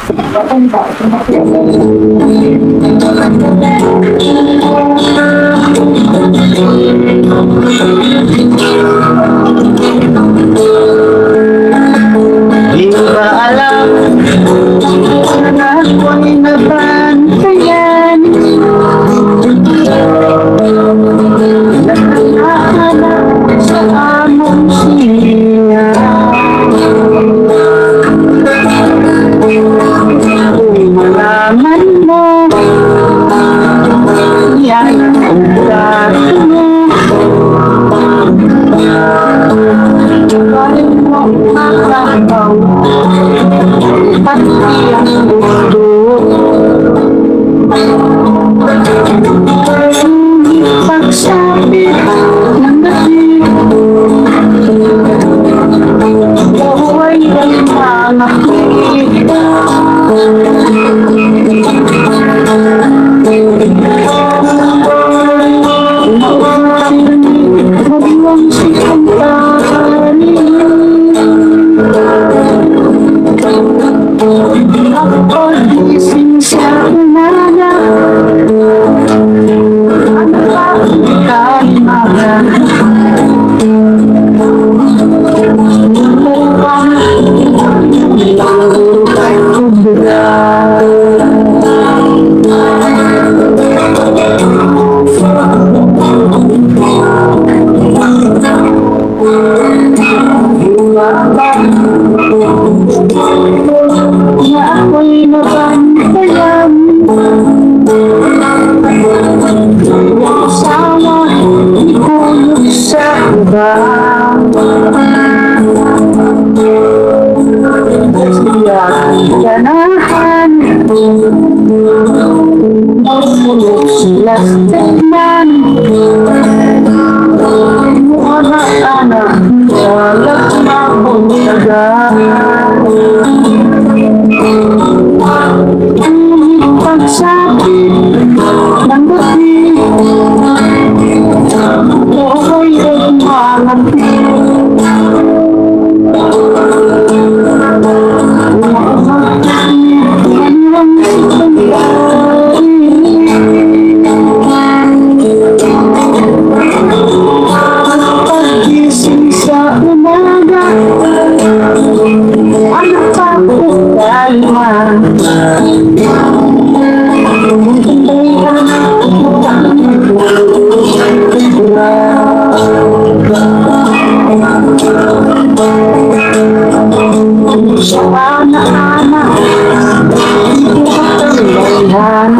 Di ba alam na ako'y nabantayan? Nakahanap sa among siya. Kung malaman mo, yan ang gato mo. Kahit mo makakaw, pati ang gusto. Ngunit pagsabi ng gabi, buhay ay mamakita. Mabuwang sikang tani, ako gising sa umaga. Ano ba kaimaga? Mukhang laro kay kubra. Na ako'y nabantayan, asawa ikulog sa iba. Siya ganahan, magulog sila sa man. Anak-anak, walang mabuntagan. Ngunit pagsabi ng gabi, ako'y nagmamati. Walang sikang pagising sa umaga, anak pa ko kalma. Sa anak-anak, hindi ko kailangan.